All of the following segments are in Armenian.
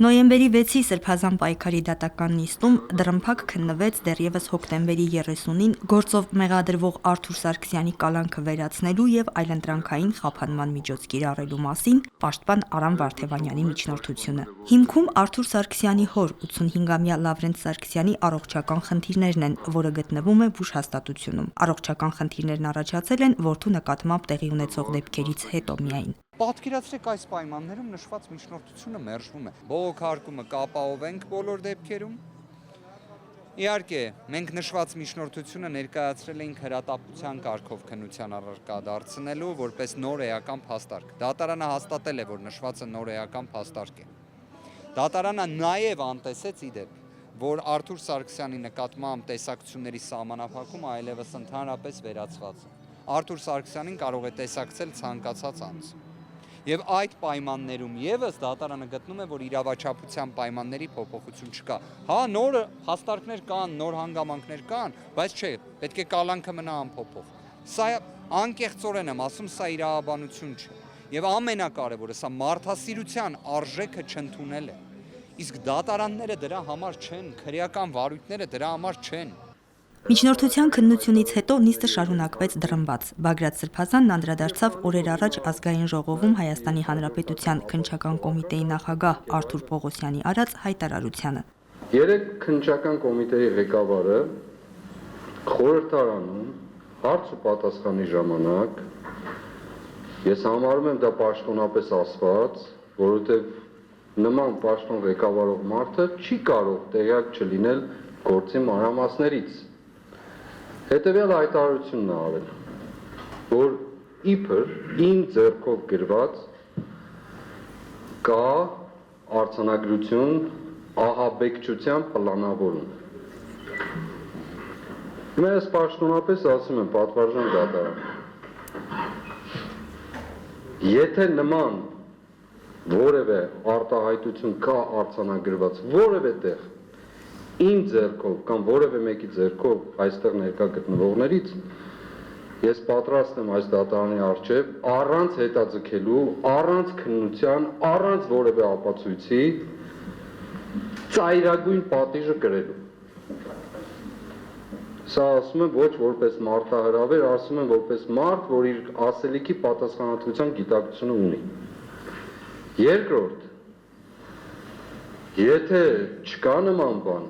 Նոյեմբերի 6-ի Սրբազան պայքարի դատական նիստում դռնփակ քննվեց դեռևս հոկտեմբերի 30-ին գործով մեղադրվող Արթուր Սարգսյանի կալանքը վերացնելու եւ այլընտրանքային խափանման միջոց կիրառելու մասին պաշտպան Արամ Վարդևանյանի միջնորդությունը։ Հիմքում Արթուր Սարգսյանի հոր 85-ամյա Լավրենտ Սարգսյանի առողջական խնդիրներն են, որը գտնվում է բուժ հաստատությունում։ Առողջական խնդիրներն առաջացել են որդու նկատմամբ տեղի ունեցող դեպքերից հետո միայն։ Պատկերացրեք այս պայմաններում նշված միջնորդությունը մերժվում է։ Բողոքարկումը կապահովենք բոլոր դեպքերում։ Իհարկե, մենք նշված միջնորդությունը ներկայացրել էինք հրատապության կարգով քննության առարկա դարձնելու որպես նոր էական փաստարկ։ Դատարանը հաստատել է, որ նշվածը նոր էական փաստարկ է։ Դատարանը նաև անտեսեց իդեպ, որ Արթուր Սարգսյանի նկատմամբ տեսակցությունների սահմանափակումը այլևս ընդհանրապես վերացված է։ Արթուր Սարգսյանին կարող է տեսակցել ցանկացած անձ։ Եվ այդ պայմաններում եւս դատարանը գտնում է, որ իրավաչափության պայմանների փոփոխություն չկա։ Հա, նոր հաստարկներ կան, նոր հանգամանքներ կան, բայց չէ, պետք է կալանքը մնա անփոփոխ։ Սա անկեղծորեն եմ ասում, սա իրավաբանություն չէ։ Եվ ամենակարևորը, սա մարդասիրության արժեքը չընդունել է։ Իսկ դատարանները դրա համար չեն, քրեական վարույթները դրա համար չեն։ Միջնորդության քննությունից հետո նիստը շարունակվեց դռնբաց։ Բագրատ Սրբազանն անդրադարձավ օրեր առաջ ազգային ժողովում Հայաստանի Հանրապետության քննչական կոմիտեի նախագահ Արթուր Պողոսյանի արած հայտարարությանը։ Երեք քննչական կոմիտեի ղեկավարը խորհրդարանում հարց ու պատասխանի ժամանակ ես համարում եմ դա պաշտոնապես ասված, որովհետև նման պաշտոն ղեկավարող մարդը չի կարող տեղյակ չլինել գործի մանրամասներից։ Հետևյալ հայտարարությունն է արել, որ իբր իմ ձեռքով գրված կա արձանագրություն ահաբեկչության պլանավորում։ Հիմա ես պաշտոնապես ասում եմ պատվարժան դատարան։ Եթե նման որևէ արտահայտություն կա արձանագրված որևէ տեղ իմ ձեռքով կամ որևէ մեկի ձեռքով այստեղ ներկա գտնվողներից ես պատրաստ եմ այս դատարանի առջև առանց հետաձգելու, առանց քննության, առանց որևէ ապացույցի ծայրագույն պատիժը կրելու։ Սա ասում եմ ոչ որպես մարտահրավեր, ասում եմ որպես մարդ, որ իր ասելիքի պատասխանատվության գիտակցությունը ունի։ Երկրորդ, եթե չկա նման բան,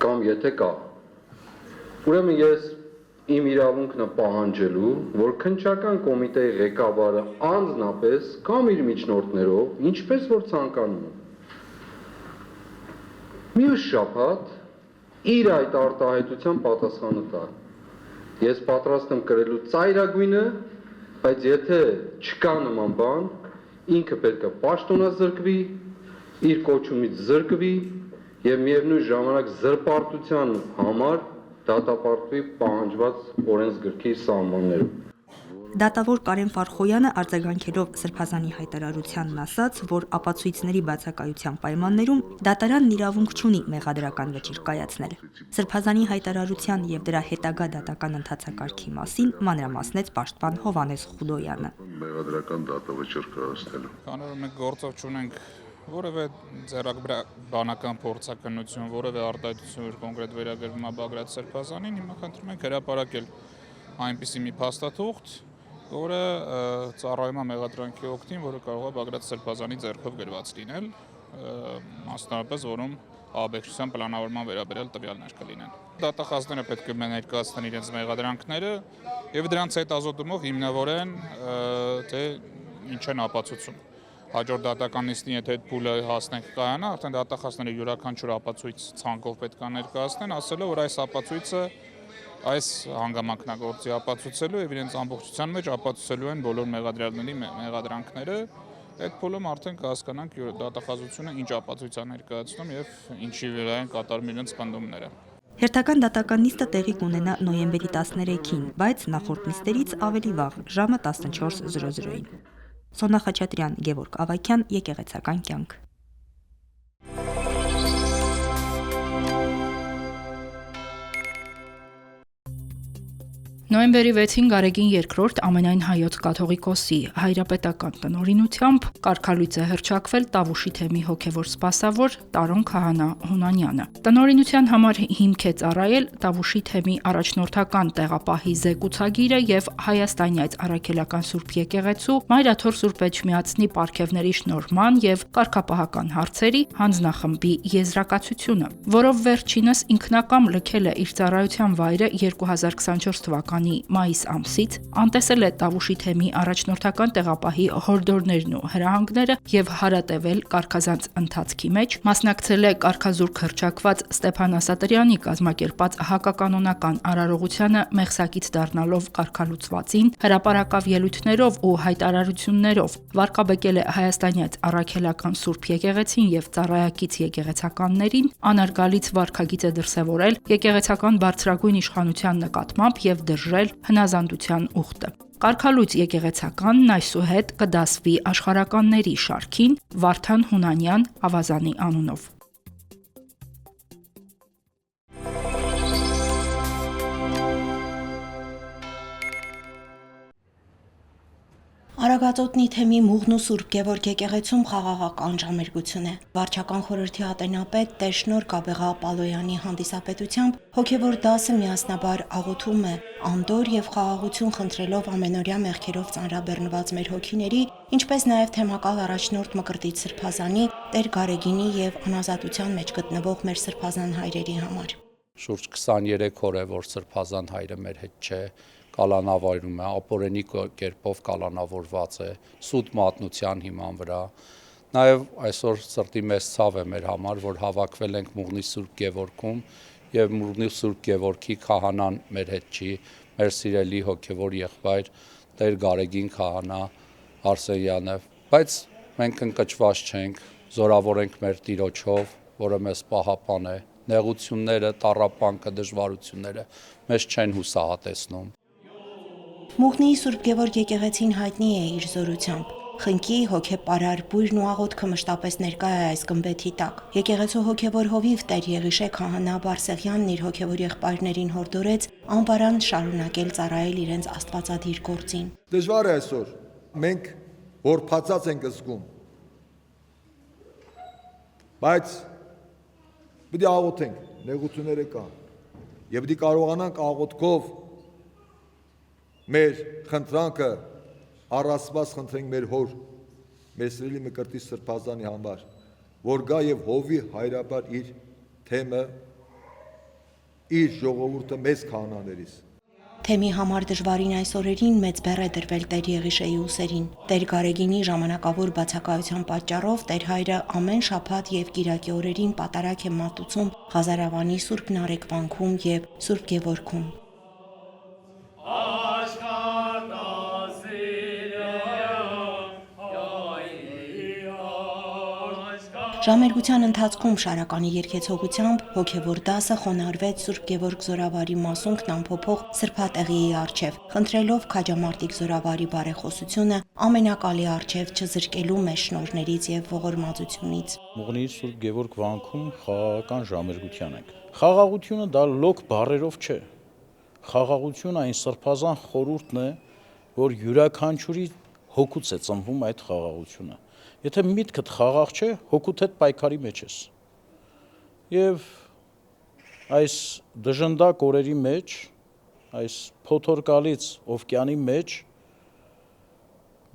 կամ եթե կա, ուրեմն ես իմ իրավունքն եմ պահանջելու, որ քննչական կոմիտեի ղեկավարը անձնապես կամ իր միջնորդներով, ինչպես որ ցանկանում է, մյուս շաբաթ իր այդ արտահայտության պատասխանը տա։ Ես պատրաստ եմ կրելու ծայրագույնը, բայց եթե չկա նման բան, ինքը պետք է պաշտոնազրկվի, իր կոչումից զրկվի եւ միևնույն ժամանակ զրպարտության համար դատապարտվի պահանջված օրենսգրքի սահմաններում։ Դատավոր Կարեն Ֆարխոյանը արձագանքելով Սրբազանի հայտարարությանն ասաց, որ ապացույցների բացակայության պայմաններում դատարանն իրավունք չունի մեղադրական վճիռ կայացնել։ Սրբազանի հայտարարության եւ դրա հետագա դատական ընթացակարգի մասին մանրամասնեց պաշտպան Հովհաննես Խուդոյանը։ Մեղադրական դատավճիռ կայացնելու։ Քանի որ մենք գործով չունենք որևէ ձեռագրաբանական փորձակնություն, որևէ արտահայտություն, որ կոնկրետ վերագրվում է Բագրատ Սրբազանին, հիմա խնդրում ենք հրապարակել այնպիսի մի փաստաթուղթ, որը ծառայում է մեղադրանքի օգտին, որը կարող է Բագրատ Սրբազանի ձեռքով գրված լինել, մասնավորապես որում ահաբեկչության պլանավորման վերաբերյալ տվյալներ կլինեն։ Դատախազները պետք է ներկայացնեն իրենց մեղադրանքները եւ դրանց հետազոտումով հիմնավորեն թե ինչ են ապացուցում։ Հաջորդ դատական նիստին, եթե այդ փուլը հասնենք կայանա, արդեն դատախազները յուրաքանչյուր ապացույց ցանկով պետք է ներկայացնեն, ասելով, որ այս ապացույցը այս հանգամանքնագործի ապացուցելու եւ իրենց ամբողջության մեջ ապացուցելու են բոլոր մեղադրյալների մեղադրանքները, այդ փուլում արդեն կհասկանանք դատախազությունը ինչ ապացույց է ներկայացնում եւ ինչի վրա են կատարում իրենց պնդումները։ Հերթական դատական նիստը տեղի կունենա նոյեմբերի 13-ին, բայց նախորդ նիստերից ավելի վաղ, ժամը 14:00-ին։ Սոնա Խաչատրյան, Գևորգ Ավագյան, Եկեղեցական կյանք։ Նոյեմբերի 6-ին Գարեգին II ամենայն հայոց կաթողիկոսի հայրապետական տնօրինությամբ կարգալույծ է հռչակվել Տավուշի թեմի հոգևոր սպասավոր Տարոն Քահանա Հունանյանը։ Տնօրինության համար հիմք է ծառայել Տավուշի թեմի առաջնորդական տեղապահի զեկուցագիրը եւ Հայաստանյաց Առաքելական Սուրբ Եկեղեցու Մայրաթոր Սուրբ Էջմիածնի պարգևների շնորհման եւ կարգապահական հարցերի հանձնախմբի եզրակացությունը, որով վերջինս ինքնակամ լքել է իր ծառայության վայրը 2024 թվականի մայիս ամսից, անտեսել է Տավուշի թեմի առաջնորդական տեղապահի հորդորներն ու հրահանգները եւ հարատեվել կարգազանց ընթացքի մեջ, մասնակցել է կարգազուրկ հռչակված Ստեփան Ասատրյանի կազմակերպած հակականոնական արարողությանը մեղսակից դառնալով կարգալուծվածին, հրապարակավ ելույթներով ու հայտարարություններով վարկաբեկել է Հայաստանյաց Առաքելական Սուրբ Եկեղեցին եւ ծառայակից եկեղեցականներին, անարգալից վարքագիծ է դրսեւորել եկեղեցական բարձրագույն իշխանության նկատմամբ եւ դրժել հնազանդության ուխտը։ Կարգալույծ եկեղեցականն այսուհետ կդասվի աշխարհականների շարքին Վարդան Հունանյան ավազանի անունով։ Արագածոտնի թեմի Մուղն ու Սուրբ Գևորգ եկեղեցում խաղաղական ժամերգություն է։ Վարչական խորհրդի ատենապետ Տեր-Շնորհ Կաբեղա Պալոյանի հանդիսապետությամբ հոգևոր դասը միասնաբար աղոթում է անդոր եւ խաղաղություն խնդրելով ամենօրյա մեղքերով ծանրաբեռնված մեր հոգիների, ինչպես նաեւ թեմակալ առաջնորդ Մկրտիչ Սրբազանի, Տեր Գարեգինի եւ անազատության մեջ գտնվող մեր սրբազան հայրերի համար։ Շուրջ 23 օր է, որ Սրբազան հայրը մեր հետ չէ, կալանավորում է, ապօրինի կերպով կալանավորված է, սուտ մատնության հիման վրա։ Նաև այսօր սրտի մեծ ցավ է մեր համար, որ հավաքվել ենք Մուղնի Սուրբ Գևորգում եւ Մուղնի Սուրբ Գևորգի քահանան մեր հետ չի, մեր սիրելի հոգևոր եղբայր Տեր Գարեգին քահանա Արսենյանը, բայց մենք ընկճված չենք, զորավոր ենք մեր Տիրոջով, որը մեզ պահապան է, նեղությունները, տառապանքը, դժվարությունները մեզ չեն հուսահատեցնում։ Մուղնի Սուրբ Գևորգ եկեղեցին հայտնի է իր զորությամբ։ Խնկի հոգեպարար բույրն ու աղոթքը մշտապես ներկա է այս գմբեթի տակ։ Եկեղեցու հոգևոր հովիվ Տեր Եղիշե քահանա Բարսեղյանն իր հոգևոր եղբայրներին հորդորեց անպարան շարունակել ծառայել իրենց աստվածադիր գործին։ Դժվար է այսօր, մենք որփածած ենք զգում, բայց պետք է աղոթենք, նեղությունները կան, եւ պետք է կարողանանք աղոթքով մեր խնդրանքը առասպաս խնդրենք մեր հոր, մեր սիրելի Մկրտիչ Սրբազանի համար, որ գա եւ հովի հայրաբար իր թեմը, իր ժողովուրդը մեծ քահանաներից։ Թեմի համար դժվարին այս օրերին մեծ բեռ է դրվել Տեր Եղիշեի ուսերին։ Տեր Գարեգինի ժամանակավոր բացակայության պատճառով Տեր հայրը ամեն շաբաթ եւ կիրակի օրերին պատարագ է մատուցում Ղազարավանի Սուրբ Նարեկվանքում եւ Սուրբ Գևորգում։ Ժամերգության ընթացքում շարականի երգեցողությամբ հոգևոր դասը խոնարհվեց Սուրբ Գևորգ Զորավարի մասունքն ամփոփող սրբատեղիի առջև, խնդրելով քաջամարտիկ Զորավարի բարեխոսությունը ամենակալի առջև չզրկելու մեծ շնորհներից եւ ողորմածությունից։ Մուղնի Սուրբ Գևորգ վանքում խաղաղական ժամերգության ենք։ Խաղաղությունը դա լոկ բառերով չէ։ Խաղաղությունը այն սրբազան խորհուրդն է, որ յուրաքանչյուրի հոգուց է ծնվում այդ խաղաղությունը։ Եթե միտքդ խաղաղ չէ, հոգուդ հետ պայքարի մեջ ես։ Եվ այս դժնդակ օրերի մեջ, այս փոթորկալից օվկիանի մեջ,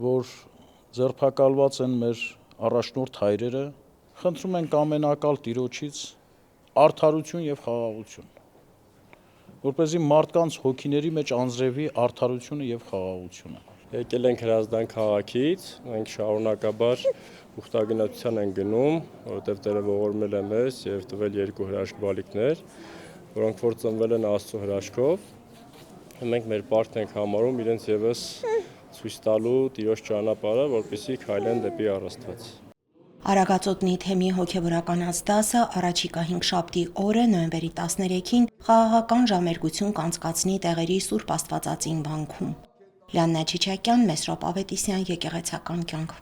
որ ձերբակալված են մեր առաջնորդ հայրերը, խնդրում ենք ամենակալ Տիրոջից արդարություն եւ խաղաղություն, որպեսզի մարդկանց հոգիների մեջ անձրևի արդարությունը եւ խաղաղությունը։ Եկել ենք Հրազդան քաղաքից, մենք շարունակաբար ուխտագնացության ենք գնում, որովհետև Տերը ողորմել է մեզ եւ տվել 2 հրաշք բալիկներ, որոնք որ ծնվել են Աստծո հրաշքով։ Մենք մեր պարտք ենք համարում իրենց եւս ցույց տալու Տիրոջ ճանապարհը, որպեսզի քայլեն դեպի առաստված։ Արագածոտնի թեմի հոգևորական դասը առաջիկա 5 շաբթի օրը նոյեմբերի 13-ին խաղաղական ժամերգություն կանցկացնի տեղերի Սուրբ Աստվածածին վանքում։ Լիաննա Չիչակյան, Մեսրոպ Ավետիսյան, եկեղեցական կյանք։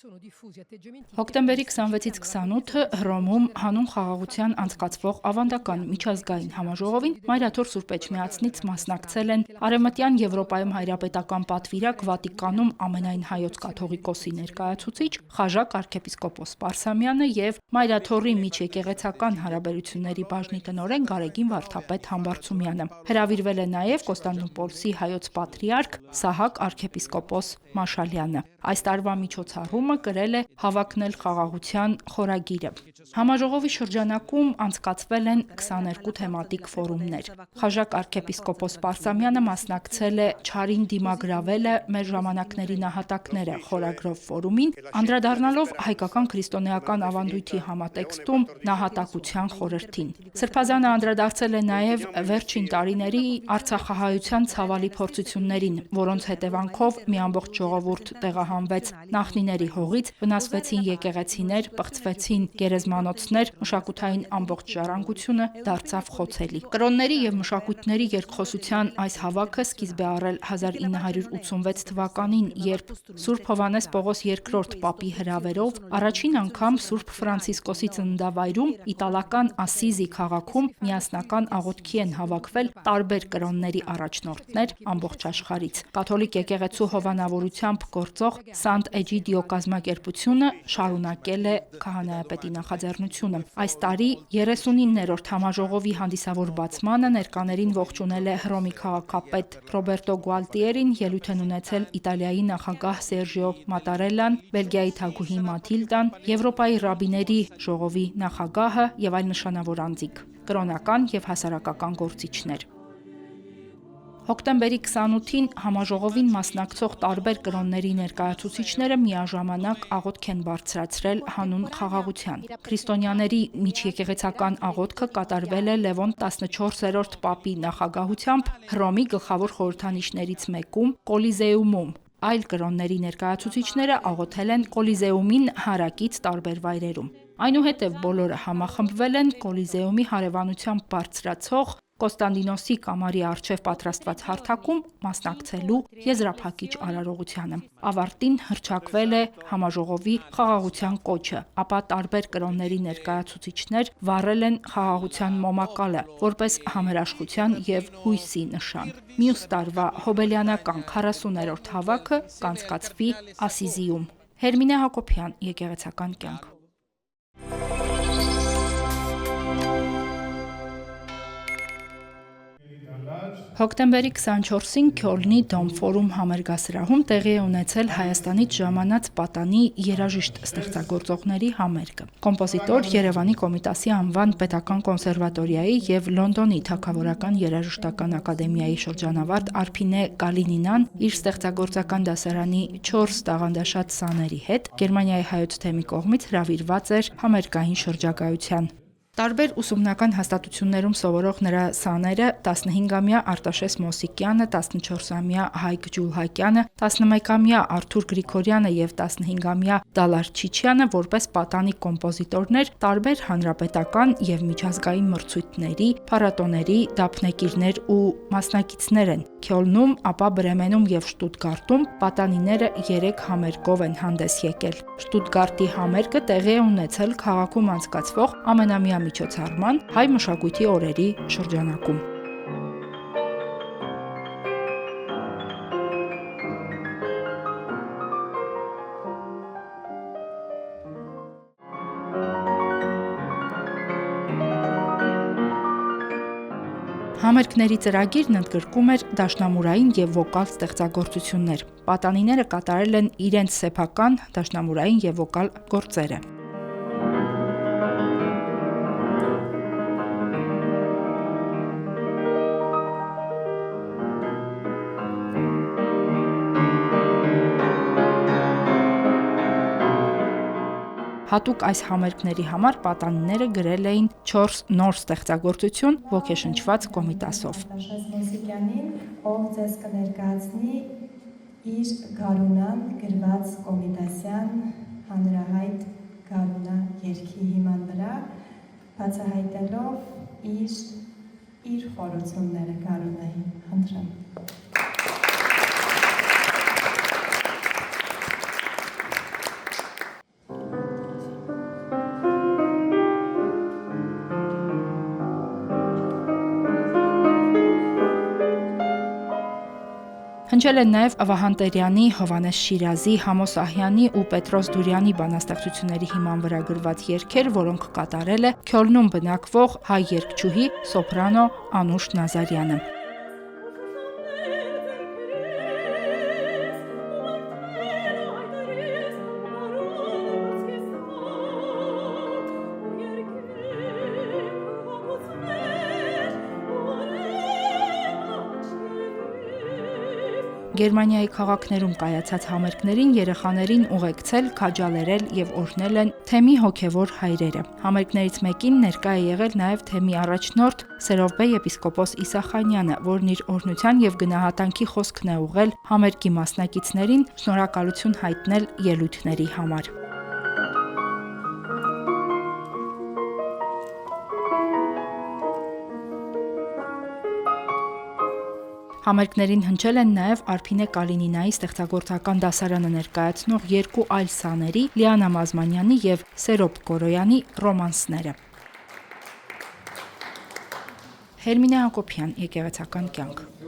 Հոկտեմբերի 26-ից 28-ը Հռոմում հանուն խաղաղության անցկացվող ավանդական միջազգային համաժողովին Մայրաթոր Սուրբ Էջմիածնից մասնակցել են Արևմտյան Եվրոպայում հայրապետական պատվիրակ Վատիկանում ամենայն հայոց կաթողիկոսի ներկայացուցիչ Խաժակ arczepiskopos Պարսամյանը եւ Մայրաթորի միջեկեղեցական հարաբերությունների բաժնի տնօրեն Գարեգին Վարդապետ Համբարձումյանը։ Հրավիրվել է նաեւ Կոստանդնուպոլսի հայոց պատրիարք Սահակ arczepiskopos Մաշալյանը։ Այս տարվա միջոցառումը կրել է «Հավակնել խաղաղության» խորագիրը։ Համաժողովի շրջանակում անցկացվել են 22 թեմատիկ ֆորումներ։ Խաժակ arczepiskopos Պարսամյանը մասնակցել է «Չարին դիմագրավելը մեր ժամանակների նահատակները» խորագրով ֆորումին, անդրադառնալով հայկական քրիստոնեական ավանդույթի համատեքստում նահատակության խորհրդին։ Սրբազանը անդրադարձել է նաև վերջին տարիների արցախահայության ցավալի փորձություններին, որոնց հետևանքով մի ամբողջ ժողովուրդ տեղահանվեց նախնիների հողից, վնասվեցին եկեղեցիներ, պղծվեցին գերեզմանոցներ, մշակութային ամբողջ ժառանգությունը դարձավ խոցելի։ Կրոնների եւ մշակույթների երկխոսության այս հավաքը սկիզբ է առել 1986 թվականին, երբ Սուրբ Հովհաննես Պողոս II պապի հրավերով առաջին անգամ Սուրբ Ֆրանցիսկոսի ծննդավայրում իտալական Ասիզի քաղաքում միասնական աղոթքի են հավաքվել տարբեր կրոնների առաջնորդներ ամբողջ աշխարհից։ Կաթոլիկ եկեղեցու հովանավորությամբ գործող Սանտ Էջիդիո կազմակերպությունը շարունակել է քահանայապետի նախաձեռնությունը։ Այս տարի 39-րդ համաժողովի հանդիսավոր բացմանը ներկաներին ողջունել է Հռոմի քաղաքապետ Ռոբերտո Գուալտիերին, ելույթ են ունեցել Իտալիայի նախագահ Սերժիո Մատարելլան, Բելգիայի թագուհի Մաթիլդան, Եվրոպայի ռաբիների ժողովի նախագահը եւ այլ նշանավոր անձիկ, կրոնական եւ հասարակական գործիչներ։ Հոկտեմբերի 28-ին համաժողովին մասնակցող տարբեր կրոնների ներկայացուցիչները միաժամանակ աղոթք են բարձրացրել հանուն խաղաղության։ Քրիստոնյաների միջեկեղեցական աղոթքը կատարվել է Լևոն 14-րդ պապի նախագահությամբ Հռոմի գլխավոր խորհրդանիշներից մեկում Կոլիզեումում։ Այլ կրոնների ներկայացուցիչները աղոթել են Կոլիզեումին հարակից տարբեր վայրերում։ Այնուհետև բոլորը համախմբվել են Կոլիզեումի հարևանությամբ բարձրացող Կոստանդինոսի կամարի առջև պատրաստված հարթակում մասնակցելու եզրափակիչ արարողությանը։ Ավարտին հռչակվել է համաժողովի խաղաղության կոչը, ապա տարբեր կրոնների ներկայացուցիչներ վառել են խաղաղության մոմակալը, որպես համերաշխության եւ հույսի նշան։ Մյուս տարվա հոբելյանական 40-րդ հավաքը կանցկացվի Ասիզիում։ Հերմինե Հակոբյան, Եկեղեցական կյանք։ Հոկտեմբերի 24-ին Քյոլնի Դոմ Ֆորում համերգասրահում տեղի է ունեցել Հայաստանից ժամանած պատանի երաժիշտ ստեղծագործողների համերգը։ Կոմպոզիտոր, Երևանի Կոմիտասի անվան պետական կոնսերվատորիայի եւ Լոնդոնի Թագավորական երաժշտական ակադեմիայի շրջանավարտ Արփինե Կալինինան իր ստեղծագործական դասարանի 4 տաղանդաշատ սաների հետ Գերմանիայի հայոց թեմի կողմից հրավիրված էր համերգային շրջագայության։ Տարբեր ուսումնական հաստատություններում սովորող նրա սաները 15-ամյա Արտաշես Մոսիկյանը, 14-ամյա Հայկ Ջուլհակյանը, 11-ամյա Արթուր Գրիգորյանը եւ 15-ամյա Դալար Չիչյանը որպես պատանի կոմպոզիտորներ տարբեր հանրապետական եւ միջազգային մրցույթների, փառատոների դափնեկիրներ ու մասնակիցներ են։ Քյոլնում, ապա Բրեմենում եւ Շտուտգարտում պատանիները 3 համերգով են հանդես եկել։ Շտուտգարտի համերգը տեղի է ունեցել քաղաքում անցկացվող ամենամյա միջոցառման հայ մշակույթի օրերի շրջանակում։ Համերգների ծրագիրն ընդգրկում էր դաշնամուրային եւ վոկալ ստեղծագործություններ։ Պատանիները կատարել են իրենց սեփական, դաշնամուրային եւ վոկալ գործերը։ Հատուկ այս համերգների համար պատանիները գրել էին 4 նոր ստեղծագործություն ոգեշնչված Կոմիտասով։ Մոսիկյանին, ով ձեզ կներկայացնի իր գարունան գրված Կոմիտասյան հանրահայտ գարունա երգի հիման վրա, բացահայտելով իր խորությունները գարունային, խնդրեմ։ Հնչել են նաև Վահան Տերյանի, Հովհաննես Շիրազի, Համոս Ահյանի ու Պետրոս Դուրյանի բանաստեղծությունների հիման վրա գրված երգեր, որոնք կատարել է Քյոլնում բնակվող հայ երգչուհի սոպրանո Անուշ Նազարյանը։ Գերմանիայի քաղաքներում կայացած համերգներին երեխաներին ուղեկցել, քաջալերել եւ օրհնել են թեմի հոգեվոր հայրերը։ Համերգներից մեկին ներկա է եղել նաեւ թեմի առաջնորդ Սերովբե եպիսկոպոս Իսախանյանը, որն իր օրհնության եւ գնահատանքի խոսքն է ուղղել համերգի մասնակիցներին, շնորհակալություն հայտնել ելույթների համար։ Համերգներին հնչել են նաև Արփինե Կալինինայի ստեղծագործական դասարանը ներկայացնող երկու այլ սաների՝ Լիանա Մազմանյանի եւ Սերոբ Կորոյանի ռոմանսները։ Հերմինե Հակոբյան, Եկեղեցական կյանք։